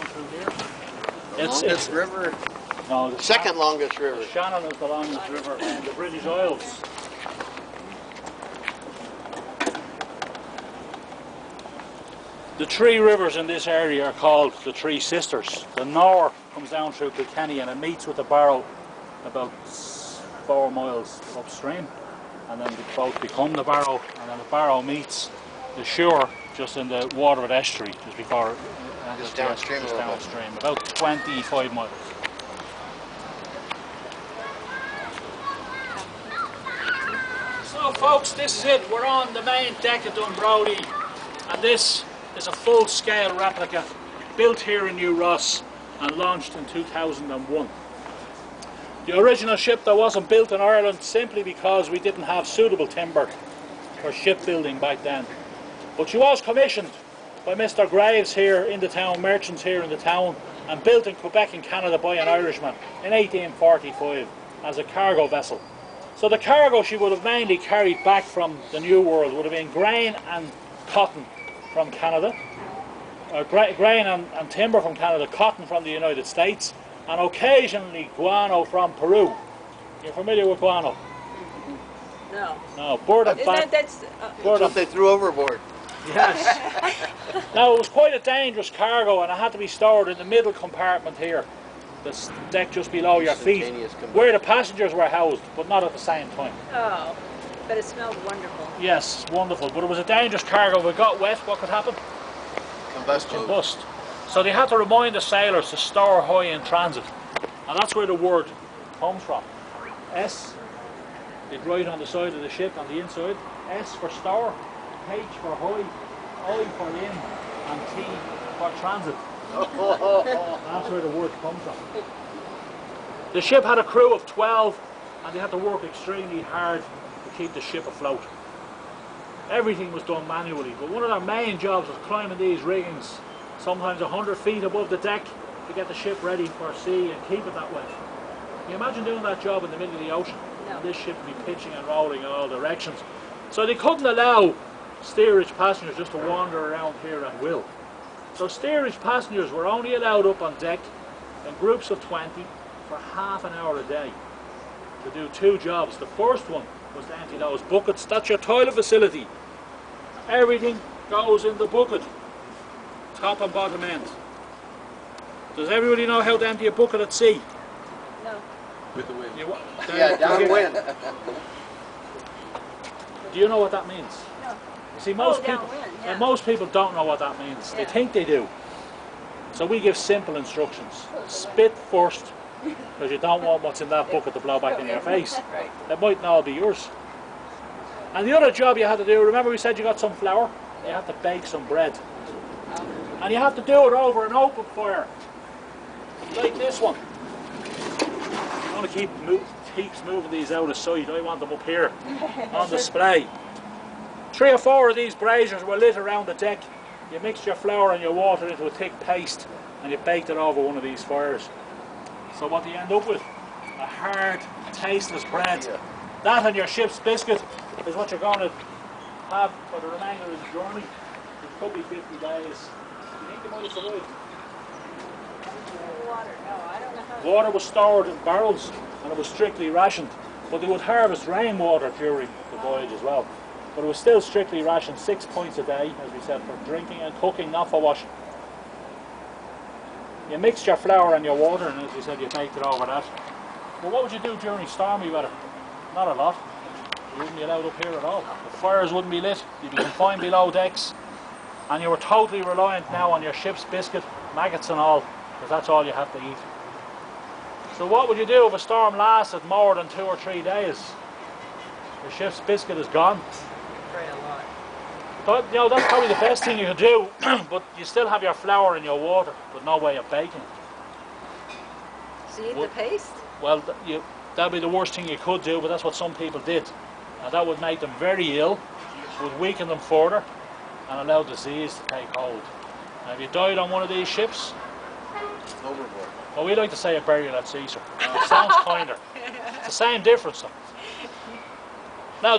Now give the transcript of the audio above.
through here. Longest river? No, the Second longest river. The Shannon is the longest river in the British Isles. The three rivers in this area are called the Three Sisters. The Nore comes down through Kilkenny and it meets with the Barrow about 4 miles upstream, and then they both become the Barrow, and then the Barrow meets the Suir just in the Waterford estuary, just before it enters just downstream, about 25 miles. So folks, this is it. We're on the main deck of Dunbrody, and this is a full-scale replica built here in New Ross and launched in 2001. The original ship that wasn't built in Ireland simply because we didn't have suitable timber for shipbuilding back then. But she was commissioned by Mr. Graves here in the town, merchants here in the town, and built in Quebec in Canada by an Irishman in 1845 as a cargo vessel. So the cargo she would have mainly carried back from the New World would have been grain and cotton from Canada, grain and timber from Canada, cotton from the United States, and occasionally guano from Peru. You're familiar with guano? No. No, bird and bat. That's what they threw overboard. Yes. Now it was quite a dangerous cargo, and it had to be stored in the middle compartment here, the deck just below your feet, where the passengers were housed, but not at the same time. Oh, but it smelled wonderful. Yes, wonderful, but it was a dangerous cargo. If it got wet, what could happen? Combust. So they had to remind the sailors to store high in transit, and that's where the word comes from. S, they'd write on the side of the ship on the inside, S for store, H for high, I for in, and T for transit. That's where the word comes from. The ship had a crew of 12, and they had to work extremely hard to keep the ship afloat. Everything was done manually, but one of their main jobs was climbing these riggings, sometimes 100 feet above the deck, to get the ship ready for sea and keep it that way. Can you imagine doing that job in the middle of the ocean? No. This ship would be pitching and rolling in all directions. So they couldn't allow steerage passengers just to wander around here at will. So steerage passengers were only allowed up on deck in groups of 20 for half an hour a day to do 2 jobs. The first one was to empty those buckets. That's your toilet facility. Everything goes in the bucket, top and bottom end. Does everybody know how to empty a bucket at sea? No. With the wind. Yeah, downwind. Do you know what that means? No. See, most people, downwind, yeah. most people don't know what that means. Yeah. They think they do. So we give simple instructions. Spit first, because you don't want what's in that bucket to blow back in your face. Right. It mightn't all be yours. And the other job you had to do, remember we said you got some flour? You have to bake some bread. And you have to do it over an open fire, like this one. I want to keeps moving these out of sight. I want them up here on display. 3 or 4 of these braziers were lit around the deck. You mixed your flour and your water into a thick paste, and you baked it over one of these fires. So what do you end up with? A hard, tasteless bread. That and your ship's biscuit is what you're going to have for the remainder of the journey. It could be 50 days. Do you think you might have survived? Water, no, I don't know how. Water was stored in barrels, and it was strictly rationed. But they would harvest rainwater during the voyage as well. But it was still strictly rationed, 6 pints a day, as we said, for drinking and cooking, not for washing. You mixed your flour and your water, and as you said, you baked it over that. But what would you do during stormy weather? Not a lot. You wouldn't be allowed up here at all. The fires wouldn't be lit. You'd be confined below decks, and you were totally reliant now on your ship's biscuit, maggots and all, because that's all you have to eat. So what would you do if a storm lasted more than 2 or 3 days? Your ship's biscuit is gone. Pray a lot. But, you know, that's probably the best thing you could do, but you still have your flour and your water, but no way of baking it. So you eat the paste? Well, that'd be the worst thing you could do, but that's what some people did. And that would make them very ill, would weaken them further, and allow disease to take hold. Now, if you died on one of these ships, Overboard. well, we like to say a burial at sea, sir. It sounds kinder. It's the same difference, though. Now,